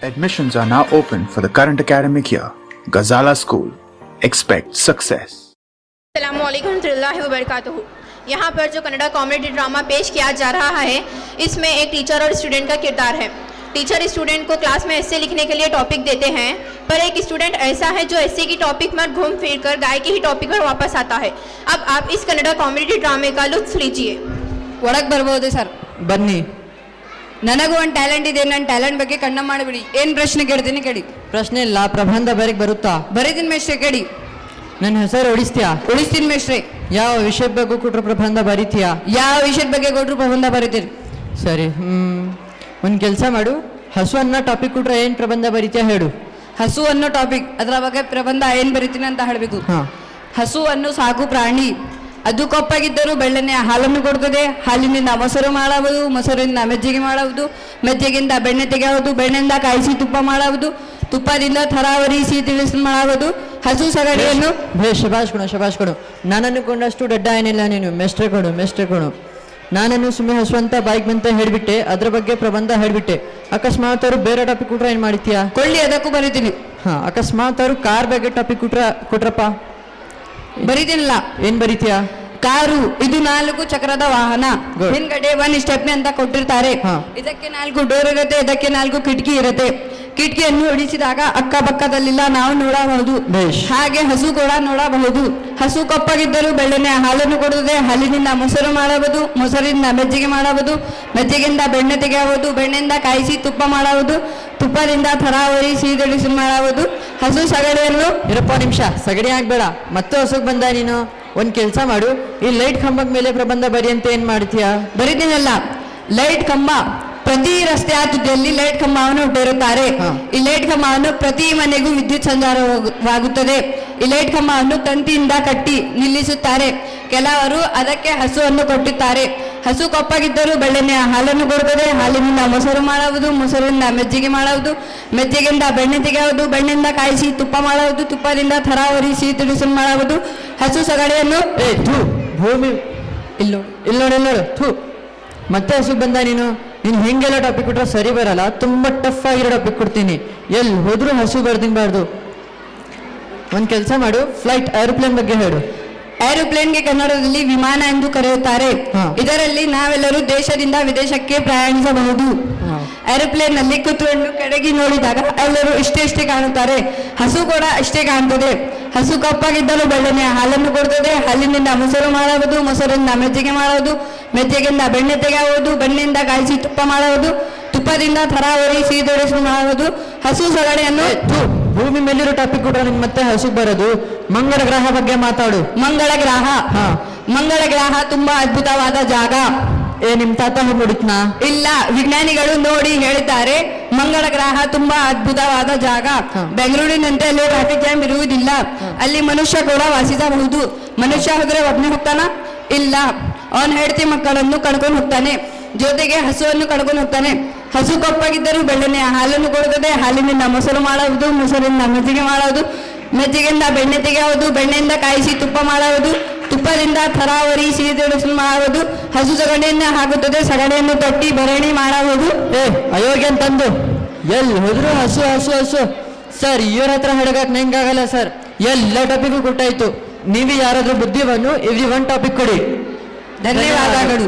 Admissions are now open for the current academic year. Ghazala School. Expect success. अस्सलामुअलैकुम रहमतुल्लाहि व बरकातुहू। यहाँ पर जो कन्नड़ा कॉमेडी ड्रामा पेश किया जा रहा है, इसमें एक टीचर और स्टूडेंट का किरदार है। टीचर स्टूडेंट को क्लास में एस्से लिखने के लिए टॉपिक देते हैं, पर एक स्टूडेंट ऐसा है जो एस्से की टॉपिक पर घूम फिर कर गाय के ही टॉपिक पर वापस आता है। अब आप इस कन्नड़ा कॉमेडी ड्रामे का लुत्फ लीजिए। ಒಳಗೆ ಬರ್ಬೋದು ಸರ್? ಬನ್ನಿ. ನನಗೂ ಒಂದು ಟ್ಯಾಲೆಂಟ್ ಇದೆ, ನನ್ನ ಟ್ಯಾಲೆಂಟ್ ಬಗ್ಗೆ ಕಣ್ಣ ಮಾಡಿಬಿಡಿ. ಏನು ಪ್ರಶ್ನೆ ಕೇಳ್ತೀನಿ ಕೇಳಿ. ಪ್ರಶ್ನೆ ಇಲ್ಲ, ಪ್ರಬಂಧ ಬರೆಗೆ ಬರುತ್ತಾ? ಬರೀತೀನಿ ಮೇಷ್ಟ್ರೆ, ಕೇಳಿ. ನನ್ನ ಹೆಸರು ಉಳಿಸ್ತೀಯಾ? ಉಳಿಸ್ತೀನಿ ಮೇಷ್ಟ್ರೆ. ಯಾವ ವಿಷಯದ ಬಗ್ಗೆ ಕೊಟ್ಟರು ಪ್ರಬಂಧ ಬರೀತೀಯಾ? ಯಾವ ವಿಷಯದ ಬಗ್ಗೆ ಕೊಟ್ಟರು ಪ್ರಬಂಧ ಬರೀತೀರಿ. ಸರಿ, ಒಂದು ಕೆಲಸ ಮಾಡು, ಹಸು ಅನ್ನೋ ಟಾಪಿಕ್ ಕೊಟ್ರೆ ಏನು ಪ್ರಬಂಧ ಬರೀತೀಯಾ ಹೇಳು. ಹಸು ಅನ್ನೋ ಟಾಪಿಕ್, ಅದರ ಬಗ್ಗೆ ಪ್ರಬಂಧ ಏನು ಬರೀತೀನಿ ಅಂತ ಹೇಳಬೇಕು. ಹಸು ಅನ್ನೋ ಸಾಕು ಪ್ರಾಣಿ, ಅದು ಕೊಪ್ಪಾಗಿದ್ದರೂ ಬೆಣ್ಣೆಯ ಹಾಲನ್ನು ಕೊಡುತ್ತದೆ. ಹಾಲಿನಿಂದ ಮೊಸರು ಮಾಡಬಹುದು, ಮೊಸರಿನಿಂದ ಮಜ್ಜಿಗೆ ಮಾಡುವುದು, ಮಜ್ಜಿಗೆಯಿಂದ ಬೆಣ್ಣೆ ತೆಗೆಯುವುದು, ಬೆಣ್ಣೆಯಿಂದ ಕಾಯಿಸಿ ತುಪ್ಪ ಮಾಡುವುದು, ತುಪ್ಪದಿಂದ ಥರಾವರಿ ಸಿಹಿ ತಿಳಿಸಿ ಮಾಡುವುದು. ಹಸು ಸಗಣಿಯನ್ನು ಶಬಾಷ್ ಕೊಡು. ನನ್ನನ್ನು ಕೊಂಡಷ್ಟು ಡಡ್ಡ ಏನಿಲ್ಲ ನೀನು. ಮೆಸ್ಟ್ರೆ ಕೊಡು. ನಾನನ್ನು ಸುಮ್ಮನೆ ಹಸು ಅಂತ ಬಾಯಿಗೆ ಬಂತ ಹೇಳ್ಬಿಟ್ಟೆ, ಅದ್ರ ಬಗ್ಗೆ ಪ್ರಬಂಧ ಹೇಳ್ಬಿಟ್ಟೆ. ಅಕಸ್ಮಾತ್ ಅವರು ಬೇರೆ ಟಾಪಿಕ್ ಕೊಟ್ರೆ ಏನು ಮಾಡ್ತೀಯಾ? ಕೊಳ್ಳಿ, ಅದಕ್ಕೂ ಬರೀತೀನಿ. ಅಕಸ್ಮಾತ್ ಅವರು ಕಾರ್ ಬಗ್ಗೆ ಟಾಪಿಕ್ ಕೊಟ್ರಪ್ಪ, ಬರೀತೀನಿಲ್ಲ. ಏನ್ ಬರೀತೀಯಾ? ಕಾರು ಇದು 4 ಚಕ್ರದ ವಾಹನ. ಹಿಂದ್ಗಡೆ 1 ಸ್ಟೆಪ್ನಿ ಅಂತ ಕೊಟ್ಟಿರ್ತಾರೆ. ಇದಕ್ಕೆ 4 ಡೋರ್ ಇರುತ್ತೆ, ಇದಕ್ಕೆ 4 ಕಿಟಕಿ ಇರುತ್ತೆ. ಕಿಟಕಿಯನ್ನು ಇಳಿಸಿದಾಗ ಅಕ್ಕಪಕ್ಕದಲ್ಲಿಲ್ಲ ನಾವು ನೋಡಬಹುದು. ಹಾಗೆ ಹಸು ಕೂಡ ನೋಡಬಹುದು. ಹಸು ಕಪ್ಪಾಗಿದ್ದರೂ ಬೆಣ್ಣೆಯ ಹಾಲನ್ನು ಕೊಡುತ್ತದೆ. ಹಾಲಿನಿಂದ ಮೊಸರು ಮಾಡಬಹುದು, ಮೊಸರಿನಿಂದ ಮಜ್ಜಿಗೆ ಮಾಡಬಹುದು, ಮಜ್ಜಿಗೆಯಿಂದ ಬೆಣ್ಣೆ ತೆಗೆಯಬಹುದು, ಬೆಣ್ಣೆಯಿಂದ ಕಾಯಿಸಿ ತುಪ್ಪ ಮಾಡಬಹುದು, ತುಪ್ಪದಿಂದ ಥರಾವರಿ ಸಿಹಿ ತಿಳಿಸಿ ಮಾಡಬಹುದು. ಹಸು ಸಗಣಿಯನ್ನು ಇರಪ್ಪ ನಿಮಿಷ, ಸಗಣಿ ಆಗ್ಬೇಡ, ಮತ್ತೆ ಹಸುಗ್ ಬಂದ ನೀನು. ಒಂದ್ ಕೆಲಸ ಮಾಡು, ಈ ಲೈಟ್ ಕಂಬದ ಮೇಲೆ ಪ್ರಬಂಧ ಬರಿ ಅಂತ ಏನ್ ಮಾಡ್ತೀಯಾ? ಬರೀತೀನಲ್ಲ. ಲೈಟ್ ಕಂಬ, ಪ್ರತಿ ರಸ್ತೆ ತುದಿಯಲ್ಲಿ ಲೈಟ್ ಕಂಬವನ್ನು ಇಟ್ಟಿರುತ್ತಾರೆ. ಈ ಲೈಟ್ ಕಂಬವನ್ನು ಪ್ರತಿ ಮನೆಗೂ ವಿದ್ಯುತ್ ಸಂಚಾರವಾಗುತ್ತದೆ. ಈ ಲೈಟ್ ಕಂಬವನ್ನು ತಂತಿಯಿಂದ ಕಟ್ಟಿ ನಿಲ್ಲಿಸುತ್ತಾರೆ. ಕೆಲವರು ಅದಕ್ಕೆ ಹಸುವನ್ನು ಕೊಟ್ಟುತ್ತಾರೆ. ಹಸು ಕೊಪ್ಪಾಗಿದ್ದರೂ ಬೆಣ್ಣೆಯ ಹಾಲನ್ನು ಕೊಡುತ್ತದೆ. ಹಾಲಿನಿಂದ ಮೊಸರು ಮಾಡುವುದು, ಮೊಸರಿನಿಂದ ಮಜ್ಜಿಗೆ ಮಾಡುವುದು, ಮಜ್ಜಿಗೆಯಿಂದ ಬೆಣ್ಣೆ ತೆಗೆಯುವುದು, ಬೆಣ್ಣೆಯಿಂದ ಕಾಯಿಸಿ ತುಪ್ಪ ಮಾಡುವುದು, ತುಪ್ಪದಿಂದ ಥರಾವರಿ ಸಿಹಿ ತಿಳಿಸಿ ಮಾಡುವುದು. ಹಸು ಸಗಣಿಯನ್ನು ಭೂಮಿ ಇಲ್ಲೋಡು ಮತ್ತೆ ಹಸು ಬಂದ ನೀನು ಹೆಂಗೆಲ್ಲ ಟಾಪಿಕ್ ಕೊಟ್ರೆ ಸರಿ ಬರಲ್ಲ. ತುಂಬಾ ಟಫ್ ಆಗಿರೋ ಟಾಪಿಕ್ ಕೊಡ್ತೀನಿ, ಎಲ್ಲಿ ಹೋದ್ರೂ ಹಸು ಬರ್ದಿಂಬಾರ್ದು. ಒಂದ್ ಕೆಲಸ ಮಾಡು, ಫ್ಲೈಟ್ ಏರೋಪ್ಲೇನ್ ಬಗ್ಗೆ ಹೇಳು. ಏರೋಪ್ಲೇನ್ಗೆ ಕನ್ನಡದಲ್ಲಿ ವಿಮಾನ ಎಂದು ಕರೆಯುತ್ತಾರೆ. ಇದರಲ್ಲಿ ನಾವೆಲ್ಲರೂ ದೇಶದಿಂದ ವಿದೇಶಕ್ಕೆ ಪ್ರಯಾಣಿಸಬಹುದು. ಏರೋಪ್ಲೇನ್ ನಲ್ಲಿ ಕೂತ್ಕೊಂಡು ಕೆಳಗೆ ನೋಡಿದಾಗ ಎಲ್ಲರೂ ಇಷ್ಟೇ ಕಾಣುತ್ತಾರೆ. ಹಸು ಕೂಡ ಅಷ್ಟೇ ಕಾಣುತ್ತದೆ. ಹಸು ಕಪ್ಪಾಗಿದ್ದರೂ ಬೆಣ್ಣೆಯ ಹಾಲನ್ನು ಕೊಡುತ್ತದೆ. ಹಾಲಿನಿಂದ ಮೊಸರು ಮಾಡುವುದು, ಮೊಸರಿನಿಂದ ಮಜ್ಜಿಗೆ ಮಾಡುವುದು, ಮಜ್ಜಿಗೆಯಿಂದ ಬೆಣ್ಣೆ ತೆಗೆಯುವುದು, ಬೆಣ್ಣೆಯಿಂದ ಕಾಯಿಸಿ ತುಪ್ಪ ಮಾಡುವುದು, ತುಪ್ಪದಿಂದ ಥರಾವರಿ ಸಿಹಿ ತಿಳಿಸಿ ಮಾಡುವುದು. ಹಸು ಸಗಣಿಯನ್ನು ಭೂಮಿ ಮೇಲಿರೋ ಟಾಪಿಕ್ ಕೊಟ್ರೆ ನಿಮ್ಗೆ ಮತ್ತೆ ಹಸು ಬರೋದು. ಮಂಗಳ ಗ್ರಹ ಬಗ್ಗೆ ಮಾತಾಡು. ಮಂಗಳ ಗ್ರಹ ತುಂಬಾ ಅದ್ಭುತವಾದ ಜಾಗ. ನಿಮ್ ತಾತ ನೋಡಿತ್ನಾ? ಇಲ್ಲ, ವಿಜ್ಞಾನಿಗಳು ನೋಡಿ ಹೇಳಿದ್ದಾರೆ. ಮಂಗಳ ಗ್ರಹ ತುಂಬಾ ಅದ್ಭುತವಾದ ಜಾಗ. ಬೆಂಗಳೂರಿನಂತೆ ಅಲ್ಲಿ ಟ್ರಾಫಿಕ್ ಜಾಮ್ ಇರುವುದಿಲ್ಲ. ಅಲ್ಲಿ ಮನುಷ್ಯ ಕೂಡ ವಾಸಿಸಬಹುದು. ಮನುಷ್ಯ ಹೋದ್ರೆ ಒಬ್ಬನೇ ಹೋಗ್ತಾನ? ಇಲ್ಲ, ಅವನ ಹೆಂಡತಿ ಮಕ್ಕಳನ್ನು ಕಳ್ಕೊಂಡು ಹೋಗ್ತಾನೆ, ಜೊತೆಗೆ ಹಸುವನ್ನು ಕಳ್ಕೊಂಡು ಹೋಗ್ತಾನೆ. ಹಸು ಕೊಪ್ಪಾಗಿದ್ದರೂ ಬೆಣ್ಣೆಯ ಹಾಲನ್ನು ಕೊಡುತ್ತದೆ. ಹಾಲಿನಿಂದ ಮೊಸರು ಮಾಡುವುದು, ಮೊಸರಿನಿಂದ ಮಜ್ಜಿಗೆ ಮಾಡುವುದು, ಮಜ್ಜಿಗೆಯಿಂದ ಬೆಣ್ಣೆ ತೆಗೆಯುವುದು, ಬೆಣ್ಣೆಯಿಂದ ಕಾಯಿಸಿ ತುಪ್ಪ ಮಾಡುವುದು, ತುಪ್ಪದಿಂದ ಥರಾವರಿ ಸಿಹಿ ತಿಳಿಸಿ ಮಾಡುವುದು. ಹಸು ಸಗಣಿಯನ್ನು ಹಾಕುತ್ತದೆ. ಸಗಣಿಯನ್ನು ತಟ್ಟಿ ಭರಣಿ ಮಾಡುವುದು. ಅಯೋಗ್ಯ ಅಂತಂದು ಎಲ್ಲಿ ಹೋದ್ರು ಹಸು. ಸರ್, ಇವ್ರ ಹತ್ರ ಹಿಡಗಕ್ ನಂಗಾಗಲ್ಲ ಸರ್. ಎಲ್ಲ ಟಾಪಿಕ್ ಕೊಟ್ಟಾಯ್ತು. ನೀವು ಯಾರಾದ್ರೂ ಬುದ್ಧಿವನ್ನು ಇವ್ರಿ 1 ಟಾಪಿಕ್ ಕೊಡಿ. ಧನ್ಯವಾದಗಳು.